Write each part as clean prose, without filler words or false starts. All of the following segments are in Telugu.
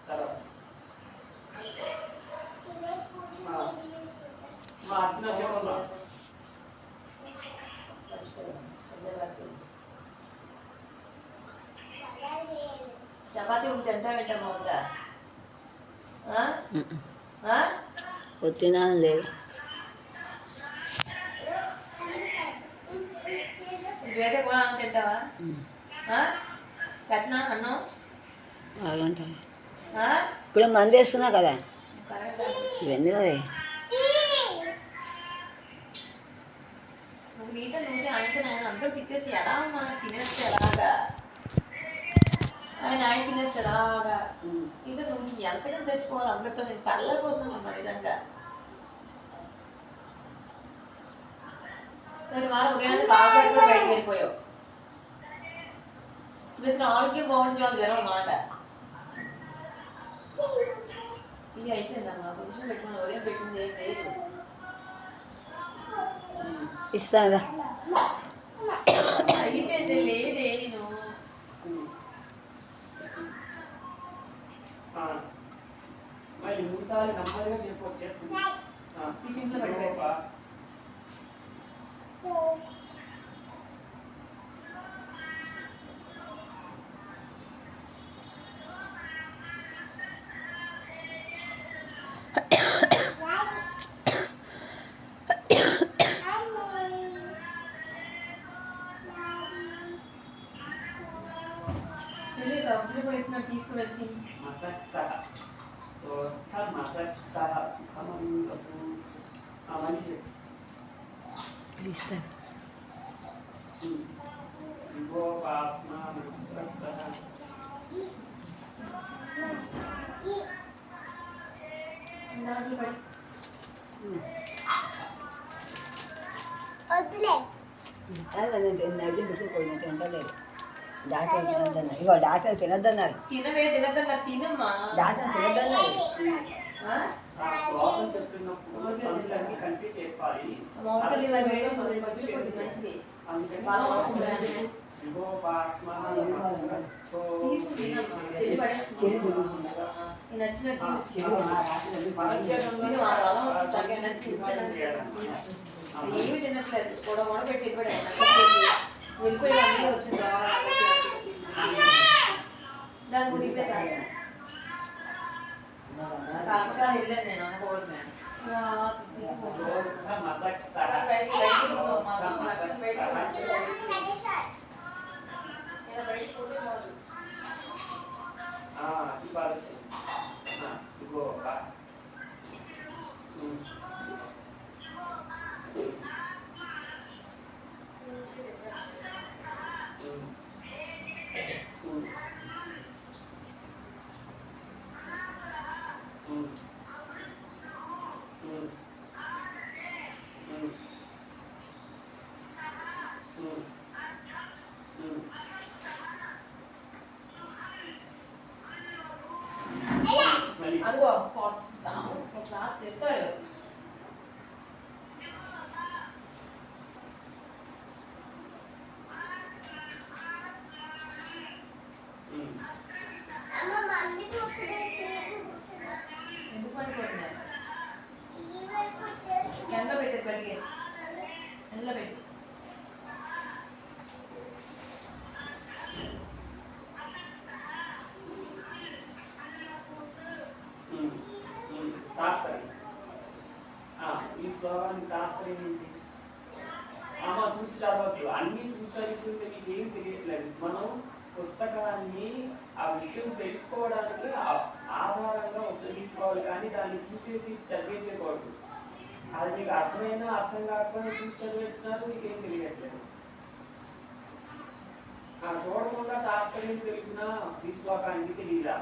తర్వాత చపాతీ తింటా వింటాం అవుతా తినాలి లేదు. వేరే కూడా తింటావా? పెట్టనా అన్నం బాగుంటుంది. ఇప్పుడు మంది వేస్తున్నా కదా ఇవన్నీ కదా. నువ్వు నీతో నువ్వు ఆయనతో ఆయన అందరూ తిట్టేసి ఎలా ఉన్నా తినేస్తే ఎలాగా ఆయన తినేస్తే ఎలాగా ఇంకా నువ్వు ఎంతగా చచ్చిపోవాలి అందరితో నేను పర్లేకపోతున్నాను నిజంగా. నేను వారం ఉదయాన్నే బాగా కూడా బయటకు వెళ్ళిపోయావు. మీరు ఆరోగ్యం బాగుంటుంది వాళ్ళు వేరే మాట ఇది అయిపోయిందమ్మా. కొంచెం పెట్టుకున్నా ఉదయం పెట్టింది ఏం లేదు. ఇస్తాను అయిపోయింది లేదే నేను మళ్ళీ 3 సార్లు నెమ్మదిగా చెప్పి వచ్చేస్తుంది. టిఫిన్లో పడిపోయి తీసుకువెళ్తుంది. నైట్ పెట్టుకోండి తింటలేదు. డాక్టర్ తినద్దన్నారు. ఇగో డాక్టర్ తినద్దన్నారు. డాక్టర్ తినద్దన్నారు. ఏమి తినట్లేదు కూడా కూడా పెట్టి వెళ్ళిపోయి వచ్చింది దాని గుడి కాకపోతే వెళ్ళాను నేను అనుకోవడం. అదిగో క్లాస్ చెప్తాడు. ఎందుకు పడిపోతున్నారు? ఎండ పెట్టేది పడిగే ఎండలో పెట్టి ఈ శ్లోకానికి తాత్పర్యం ఏంటి? అమ్మ చూసి చదవద్దు. అన్ని చూసి చదువుతుంటే మీకు ఏం తెలియట్లేదు. మనం పుస్తకాన్ని ఆ విషయం తెలుసుకోవడానికి ఆధారంగా ఉపయోగించుకోవాలి, కానీ దాన్ని చూసేసి చదివేసేకూడదు. అది మీకు అర్థమైనా అర్థం కాకపోయినా చూసి చదివేస్తున్నారు, మీకేం తెలియట్లేదు. చూడకుండా తాత్పర్యం తెలిసిన ఈ శ్లోకానికి తెలియదా?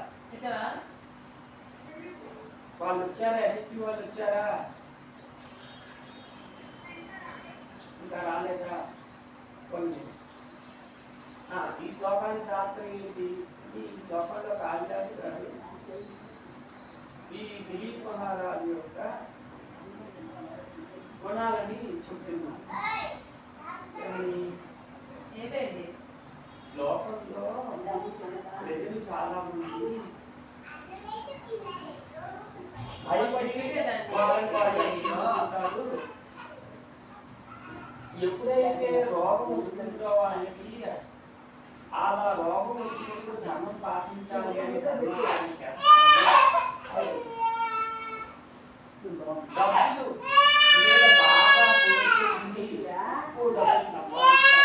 వాళ్ళు వచ్చారా? ఎస్ఎస్పి వాళ్ళు వచ్చారా? ఇంకా రాలేదా? కొన్ని ఈ శ్లోకానికి తాత్పర్యం ఏంటి? ఈ శ్లోకంలో కాళిదాసు గారు ఈ దిలీప్ మహారాజు యొక్క గుణాలని చెప్తున్నారు. ఏంటండి లోకంలో ప్రజలు చాలా మంది ఎప్పుడైతే రోగం వస్తుందో వాళ్ళకి అలా రోగం వచ్చినప్పుడు ధర్మం పాటించాలి అని ధర్మాన్ని చేస్తారు. డబ్బులు మీద బాగా పోతుంది, ఎక్కువ డబ్బులు సంపాదిస్తారు.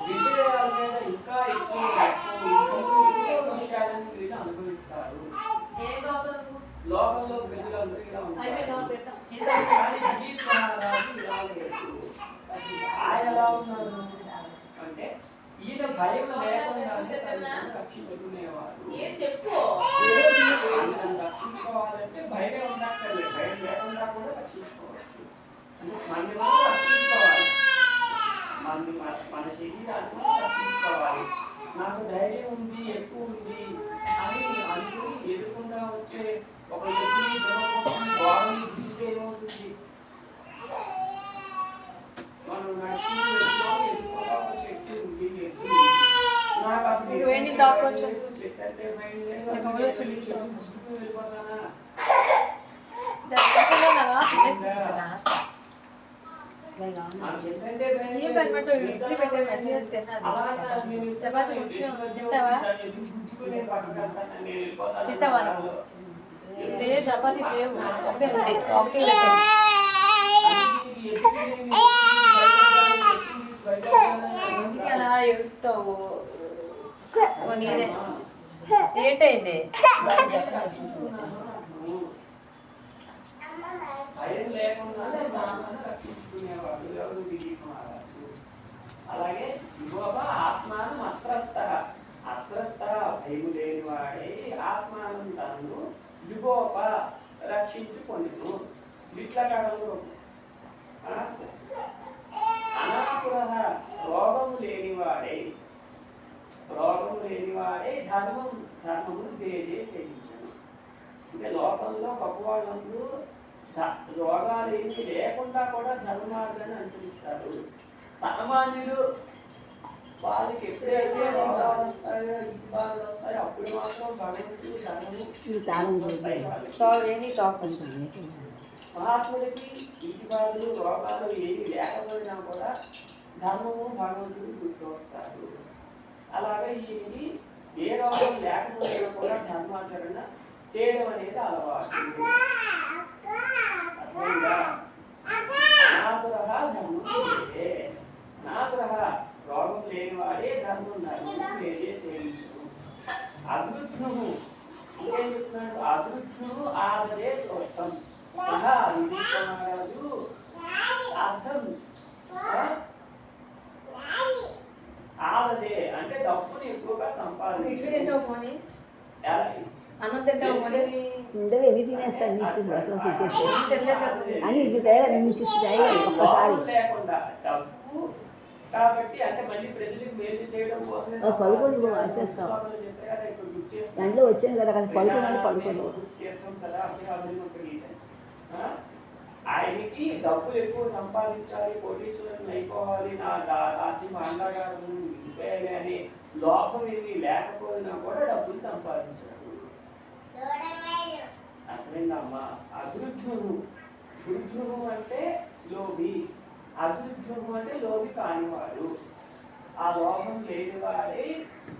విషయాల మీద ఇంకా ఎక్కువ విషయాలను వీళ్ళు అనుభవిస్తారు. లోకంలో ప్రజలందరూ ఇలా ఉంటారు. కానీ అజిత్ మహారాజు ఇలా లేరు. ఆయన ఎలా ఉన్నారు అంటే ఈయన భయం లేకుండా రక్షించుకునేవారు. ఆయనను రక్షించుకోవాలంటే భయమే ఉండక్కర్లేదు, భయం లేకుండా కూడా రక్షించుకోవచ్చు. మనని మనం రక్షించుకోవాలి, మన శరీరాన్ని రక్షించుకోవాలి. నాకు ధైర్యం ఉంది, ఎక్కువ ఉంది అని అనుకుని ఎదుర్కొండా వచ్చే ఒక ఎదురు బాడీ దిగితే ఏమవుతుంది? మనం నడిచి ఎదుర్కొండా ఒక శక్తి ఉంది, నాకు అసలు చెట్టంటే భయం లేదు, వెళ్ళిపోతానా? చపాతీ లేవు, ఒకటే ఉంది, ఒకటి అలా ఏడుస్తావు. ఏంటైంది? భయం లేకుండానే దాన్ని రక్షించుకునేవాడు ఎవరు? దిలీప్ మహారాజు. అలాగే యువక ఆత్మాను అత్రస్థ భయము లేని వాడే ఆత్మానం తను యుగోప రక్షించుకొనిను. ఇట్ల కడలు అనాపుర రోగము లేనివాడే ధర్మమును సేవించను. అంటే లోకంలో గొప్పవాళ్ళందరూ రోగాలు ఏమి లేకుండా కూడా ధర్మాలను అనుసరిస్తారు. సామాన్యులు వాళ్ళకి ఎప్పుడైతే రోగాలు వస్తాయో, ఇబ్బందులు వస్తాయో అప్పుడు మాత్రం భగవంతుడు మహాత్ములకి ఇబ్బందులు రోగాలు ఏమి లేకపోయినా కూడా ధర్మము భగవంతుడు గుర్తు వస్తారు. అలాగే ఈయనకి ఏ రోగం లేకపోయినా కూడా ధర్మాచరణ చేయడం అనేది అలవాటు. రోగం లేనివాడే ధర్మం సేవించు. అదృష్ణము ఇంకేం చెప్తున్నాడు? అదృష్ణము ఆదరే దోషం. మహారాజు అర్థం ఆదదే అంటే డబ్బుని ఎక్కువగా సంపాదించు. అన్నం తింటావు ఉండవు, ఎన్ని తినేస్తాను అని ఇది ఒక్కసారి లేకుండా డబ్బు కాబట్టి అంటే మళ్ళీ ప్రజలకు మేలు చేయడం కోసం పడుకొని చేస్తాం. దాంట్లో వచ్చాను కదా, కానీ పడుకున్నాడు చేస్తాం కదా. ఆయనకి డబ్బులు ఎక్కువ సంపాదించాలి, కోటీశ్వరులను అయిపోవాలి, నా రాజ్యం అండగారులను నిలిపేయాలి అనే లోపం ఏమి లేకపోయినా కూడా డబ్బులు సంపాదించాడు. అర్థమైందమ్మా? వృద్ధుడు అంటే లోభి, అదృఢము అంటే లోభి కానివాడు. ఆ లోభం లేనివాడే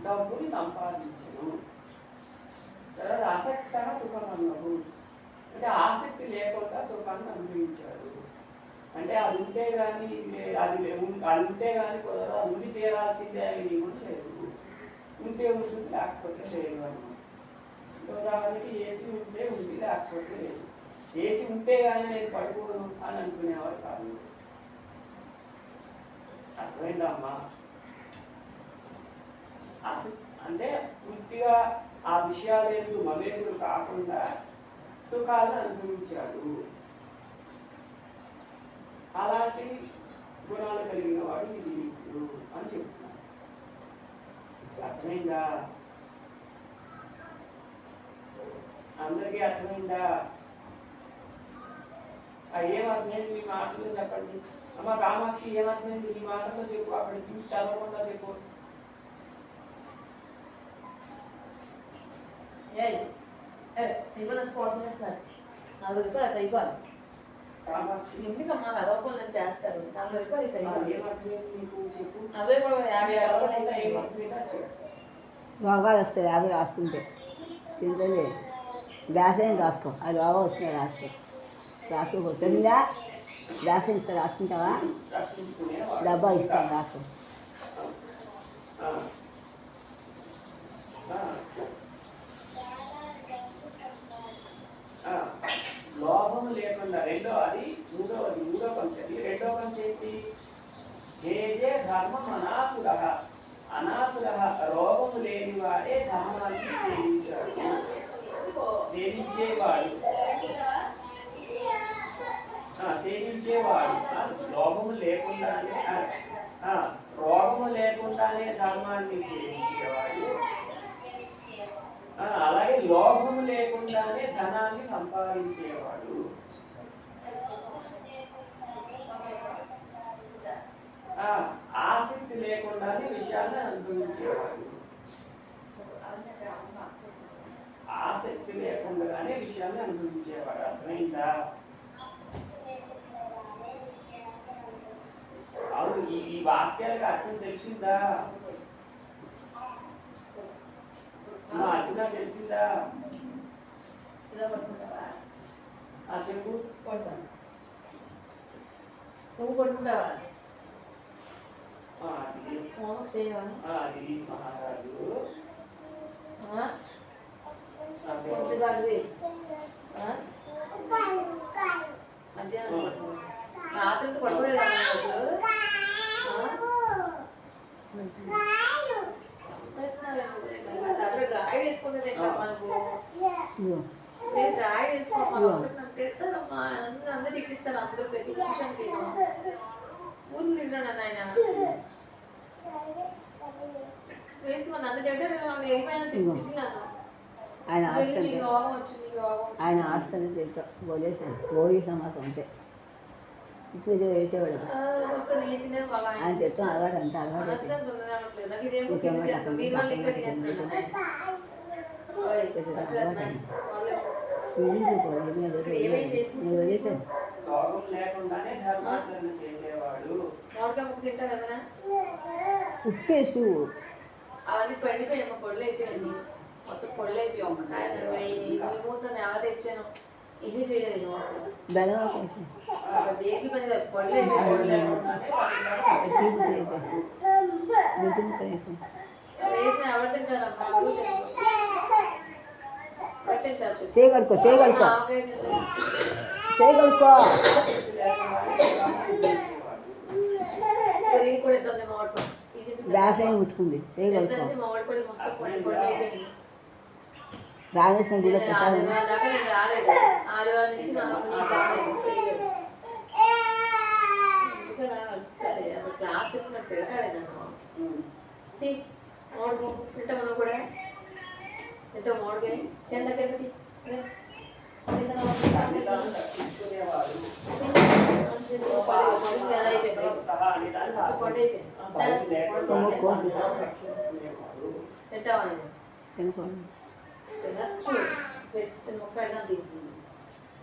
డబ్బుని సంపాదించను. తర్వాత ఆసక్త సుఖమన్నము అంటే ఆసక్తి లేకుండా సుఖాన్ని అనుభవించాడు. అంటే అది ఉంటే కానీ అది ఉంటే కానీ కుదరదు, అది ఉండి తీరాల్సిందే అని కూడా లేదు. ఉంటే ఉంటుంది, లేకపోతే లేదు అన్నమాట. ఉదాహరణకి ఏసీ ఉంటే ఉంది, లేకపోతే లేదు. ఏసీ ఉంటే కానీ నేను పడుకోను అని అనుకునేవాడు కాదు. అర్థమైందమ్మా? అంటే పూర్తిగా ఆ విషయాలు మమేకులు కాకుండా సుఖాలను అనుభవించాడు. అలాంటి గుణాలు కలిగిన వాడు ఇది అని చెప్తున్నాడు. అర్థమైందా? అందరికీ అర్థమైందా? ఏమర్థమైంది మీ మాటల్లో చెప్పండి. అమ్మ కామాక్షి ఏమర్థమైంది ఈ మాటల్లో చెప్పు, అక్కడ చూసి చదవకుండా చెప్పు. సైబర్ స్పాట్ చేస్తున్నారు, నాకు అయిపోవాలి. కామాక్షి ఎందుకమ్మా రవ్వలు నేను చేస్తారు 40 రూపాయలు అవుతాయి. ఏమర్థమైంది నీకు చెప్పు. అవే కూడా 50 రూపాయలు ఏమర్థమైందా? అవుతాయి. ఏమర్థమైందా చెప్పు. రోగాలు వస్తాయి అవి రాసుకుంటే తింటలే వ్యాసయం రాసుకో అది రోగం వస్తున్నాయి రాసుకో తెలియదా వ్యాసం ఇస్తా రాసుకుంటావా రక్షించుకునేవాడు. డబ్బా ఇస్తాను రాసుకో ఆ. ఆ. ఆ. లోభం లేకుండా అది మూడో పంచాయతీ. రెండో పంచాయతీ ఏదే ధర్మం అనాథుల రోగము లేనివాడే ధర్మాన్ని సేవించేవాడు. లోభము లేకుండానే రోగము లేకుండానే ధర్మాన్ని సేవించేవాడు. అలాగే లోభము లేకుండానే ధనాన్ని సంపాదించేవాడు. ఆసక్తి లేకుండానే విషయాన్ని అనుభవించేవాడు. ఆసక్తి లేకుండానే విషయాన్ని అనుభవించేవాడు. అర్థమైందా? అవును. ఈ వాక్యాలకు అర్థం తెలిసిందా? మా అర్థంగా తెలిసిందా? ఇలా పట్టుకుంటావా? చెప్పు. కొడతాను. నువ్వు కొట్టుకుంటావా? చేయవా? అది మహారాజు మధ్యాహ్నం రాత్రి పడుకోలేదు డ్రాయి వేసుకునేది మనకు డ్రాయి వేసుకోమని తిడతారమ్మా. అందరూ తిట్టిస్తారు. అందరూ ప్రతి నిమిషం తిను ఊరు తిన్నాడు ఆయన వేసి మన అందరి దగ్గర ఏమైనా తిట్టినాను. ఆయన ఆస్తని తెలుసు బోలేసాను బోలీ సమాసం అంతే ఇట్లా వేసేవాడు ఆయన చెప్తాం అలవాటు అంతే అలవాటు వదిలేసాను ఉప్పేసు అవన్నీ పండిపోయాము. పొడులు అయిపోయాయి. మొత్తం పొడులు అయిపోయి ఒక కాయ మూతో ఎలా తెచ్చాను ఇది చేయలేదు అసలు. దేనికి పని కాదు. పొడులు అయిపోయి వేసిన ఎవరు తింటారమ్మా? చేయగలుకో కూడా ఇద్దాం మామిడి వ్యాసం ముట్టుకుంది చేయగలుగుతాం రామేశ్వరం గుడిలో ప్రసాదం కూడా ఎంత మోడగా కిందకి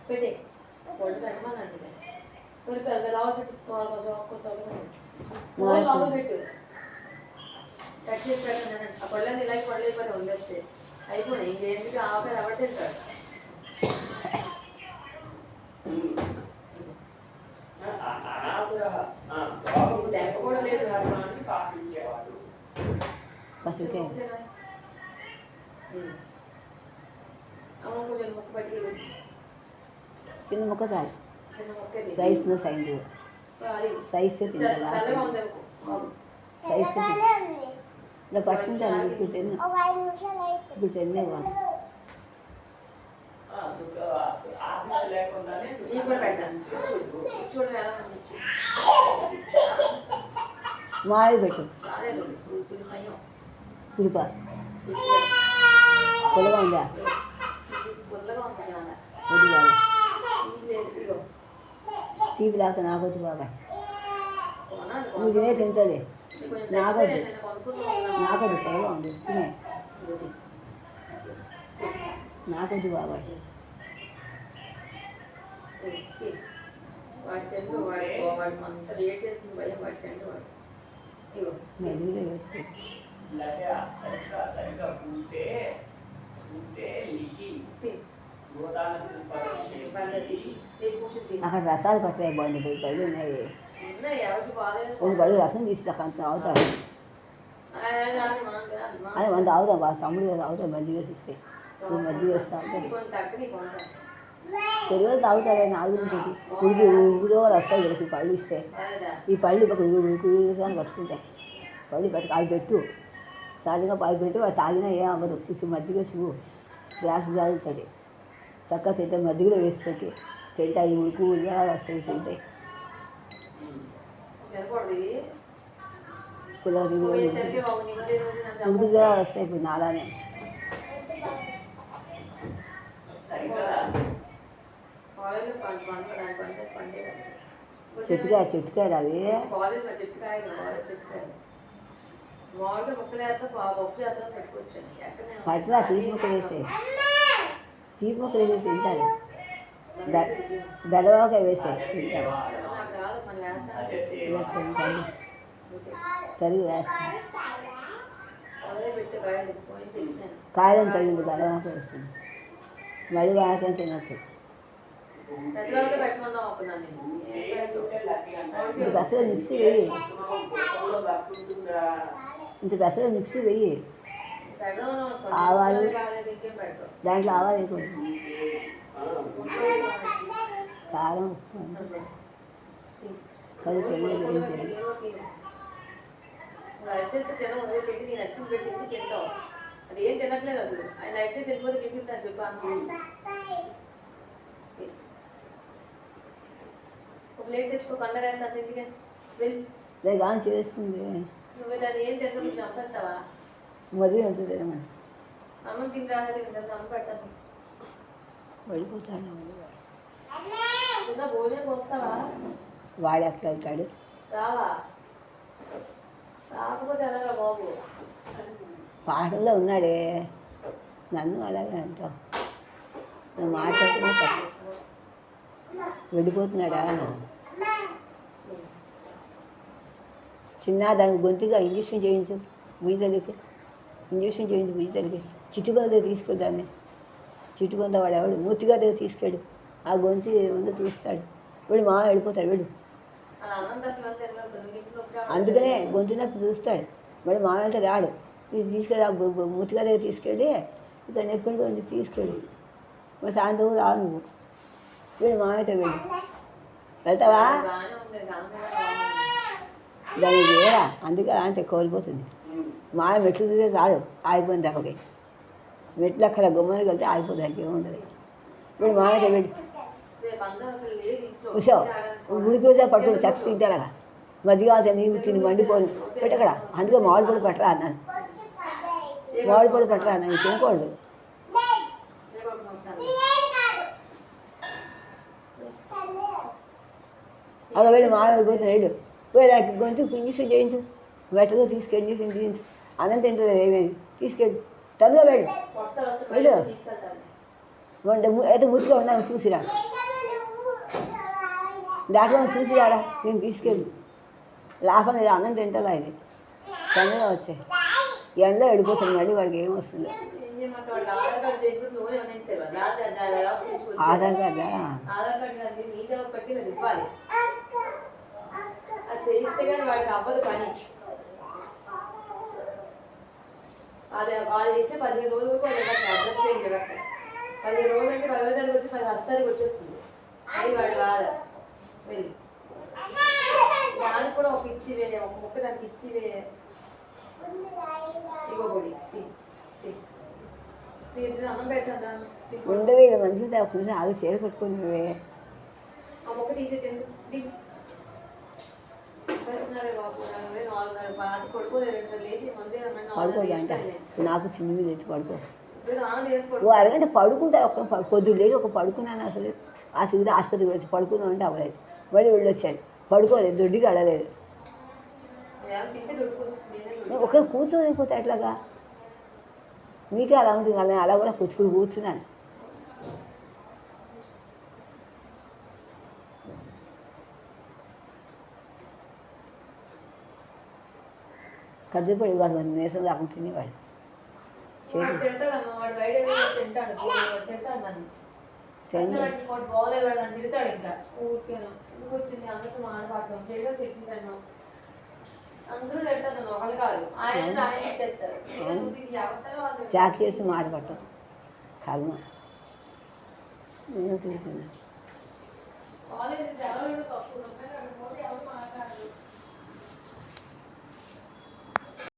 పెట్టే పొడి పెడమనండి పెట్టు కట్ చేసి పెట్టండి. ఆ పళ్ళని ఇలాగే పళ్ళు అయిపోయి వదిలేస్తే అయిపోయినాయి. ఇంకేంటి ఆవకాయ ఎవరు తింటాడు? కూడా లేదు పాటించేవాడు. కొంచెం ముక్క పట్టి చిన్న ముక్క చాలు చిన్న ముక్క సైజు సైజుతో తింటాను సైజుతో ఇలా పట్టుకుంటాను. ఇప్పుడు తిన్నే వాళ్ళు మావి పెట్టు పులిపా పొలగా ఉందా వద్దు బాబా తీపి లేకపోతే నాకొద్దు బాబాయ్ నువ్వు తినే తింటుంది నాకొద్దు పొలగా ఉంది తినే నాకొద్దు బాబాయ్ వాడి తింటూ వాడు అంత వేడి చేసిన భయం వాడి తింటూ వాడు ఇగో మెల్లిగా వేసి ఇలాగే సరిగ్గా ఉంటే లికి గోదానం తీసి కూర్చొని తిని అక్కడ రసాలు పట్టరాయి బాగుంది పోయి పళ్ళు ఉన్నాయి ఉన్నాయి ఎవరికి బాగాలేదు కొన్ని పళ్ళు రసం తీసి అంత తాగుతారు అది మనం తాగుతాం బాగా తమ్ముడు తాగుతాం మజ్జిగ వేసిస్తే నువ్వు మజ్జిగ వేసి తాగుతారు కొంత తగ్గని కొంత తెలుగు తాగుతారే నాలుగు నుంచి ఉడికి ఉడికిలో వస్తాయి వీళ్ళకి పళ్ళు ఇస్తే ఈ పళ్ళు ఒక ఉడికి పట్టుకుంటాయి పళ్ళు పట్టుకు అవి పెట్టు సారిగా అవి పెట్టి వాడు తాగినా ఏం అవ్వదు చూసి మజ్జిగ సిగు గ్లాస్ తాగుతాడు చక్కగా తింటే మజ్జిగలో వేసి పెట్టి తింటే అవి ఉడుకు ఇలా వస్తాయి తింటాయి తినకూడదు ఇవి పిల్లలు తిరిగి బాబు నిగలే రోజు నాకు ఉడుకుగా వస్తాయి ఇప్పుడు నాలానే సరిగ్గా కాలేజీలో పండే చెట్టుకాయలు అవి కాలేజ్ మా చెట్టుకాయ కాలేజ్ చెట్టుకాయ మామిడికాయ ముక్కలు వేస్తా పప్పు చేద్దాం పెట్టుకొచ్చాను ఎక్కడ పట్ల తీపి ముక్కలు వేసే తీపి ముక్కలు వేసి తింటారు బెడవాకాయ వేసే తింటారు నాకు కాదు మనం వేస్తాం వేస్తాం తరిగి వేస్తాం కాలేజ్ పెట్టే కాయలు పోయి తెచ్చాను కాయలను తగిలింది బెడవాకాయ వేస్తుంది మళ్ళీ వాకాయ తినచ్చు పెద్దవాళ్ళకే పెట్టమన్నాం అనుకున్నాను నేను ఇంత పెసర మిక్సీ వెయ్యి ఇంత పెసర మిక్సీ వెయ్యి ఆవాలు ఇంకేం పెడతాం దాంట్లో ఆవాలు వేయకూడదు కారం ఉప్పు కలిపి వేయించేది నడిచేస్తే తినం పెట్టి నేను నచ్చింది పెట్టి తింటావు అది ఏం తినట్లేదు అసలు ఆయన నడిచేసి వెళ్ళిపోతే తింటుందని చెప్పాను ఒక ప్లేట్ తెచ్చుకో పండగ వేస్తాను ఎందుకే వెళ్ళి లేదు ఆన్ చేస్తుంది నువ్వు దాన్ని ఏం తింటావు నువ్వు చంపేస్తావా మధ్య ఉంటుంది ఏమన్నా అన్నం తిని రాలేదు తింటాను అన్నం పెడతాను పడిపోతాను చిన్న భోజనం వస్తావా వాడు ఎక్కడ వెళ్తాడు రావా రాకపోతే ఎలాగా బాబు పాటల్లో ఉన్నాడే నన్ను అలాగే అంటావు నువ్వు మాట్లాడుతున్నా తప్పు వెళ్ళిపోతున్నాడా చిన్న దానికి గొంతుగా ఇంజక్షన్ చేయించు బుయ్యతలికి ఇంజక్షన్ చేయించు బుయ్యతలికి చిట్టుగొంద దగ్గర తీసుకెళ్దాన్ని చిట్టుగొంద వాడు ఎవడు మూతిగా దగ్గర తీసుకెళ్ళు ఆ గొంతు ఉందో చూస్తాడు వీడు మా వెళ్ళిపోతాడు వీడు అలా అన్నం తప్ప అందుకనే గొంతు నొప్పి చూస్తాడు వాడు మా వెంట రాడు తీసుకెళ్ళి ఆ మూతిగా దగ్గర తీసుకెళ్ళి ఇక్కడ నొప్పి కొంచెం తీసుకెళ్ళి మరి సాయంత్రం రావు నువ్వు వీడు మా వెంట వెళ్ళు వెళ్తావా బాగానే ఉంది దానికి వేరా అందుకే అంటే కోల్పోతుంది మా మెట్లు దిగే రాడు ఆగిపోయింది దెబ్బకి మెట్లు అక్కడ గుమ్మనికి వెళ్తే ఆగిపోతుంది ఇంకేముండదు వీడు మా వెంట వెళ్ళి కూర్చో గుడికి రోజా పట్టుకుని చెత్త తింటారా మధ్యగా నీవు తిని మండిపోను పెట్టక్కడ అందుకే మామిడి పొడి పెట్టరా అన్నాను మామిడి పొడి పెట్టరా అన్నాను తినకూడదు అలా వెళ్ళి మామిడి పోతున్నా వెళ్ళు పోయి గొంతు ఇంజక్షన్ చేయించు వెట్టగా తీసుకెళ్ళి ఇంజక్షన్ చేయించు అన్నం తింటుంది ఏమేమి తీసుకెళ్ళి తొందరగా వెళ్ళు వెళ్ళు అయితే ముత్తుగా ఉన్నాను చూసిరా డాక్టర్ చూసిరారా నేను తీసుకెళ్ళు లాభం లేదు అన్నం తింటలా ఇది తొందరగా వచ్చాయి ఎండలో వెళ్ళిపోతుంది మళ్ళీ వాడికి ఏం వస్తుంది ఆధార్ కార్డా ఆధార్ కార్డు మీ సేవ పట్టి అది ఇవ్వాలి అది చేయిస్తే కానీ వాడికి అవ్వదు పని అది చేస్తే 15 రోజుల వరకు అడ్రస్ చేయండి 15 రోజులు అంటే 10వ తారీఖు వచ్చి 10 తారీఖు వచ్చేస్తుంది అది వాడు బాధ వెళ్ళి దానికి కూడా ఒక ఇచ్చివే ఒక ముక్క దానికి ఇచ్చివే ఇగో పొడి అన్నం పెట్టాను ఉండవే మంచిది కొంచెం అది చీర కట్టుకుని ఆ మొక్క తీసేది పడుకోదు అంట నాకు చిన్నవి లేచి పడుకో ఓ అరగంట పడుకుంటా ఒక పొద్దుడు లేచి ఒక పడుకున్నాను అసలు ఆ తిరిగి ఆసుపత్రికి వచ్చి పడుకుందాం అంటే అవ్వలేదు మళ్ళీ వెళ్ళొచ్చాను పడుకోలేదు దొడ్డికి అడలేదు ఒకరు కూర్చోలేకపోతే ఎట్లాగా మీకే అలా ఉంటుంది నేను అలా కూడా కూర్చున్నాను కద్దెపడి వాడు మన నేసం లేకుండా తినేవాడు. వాడు తింటాడమ్మా, వాడు బయట తింటాడు, తింటాడు నన్ను. అసలు వాడికి ఇంకోటి బాగోలేదు, వాడు నన్ను తిడతాడు. ఇంకా ఊరికేను ఎందుకు వచ్చింది అందరితో మాట్లాడటం చేయడం తెచ్చిందన్నా అందరూ తింటాను, ఒకళ్ళు కాదు, ఆయన తిట్టేస్తారు. చాక్ చేసి మాట పట్టం కర్మ. నేను తిరుగుతున్నాను. కాలేజ్ ఎవరు తక్కువ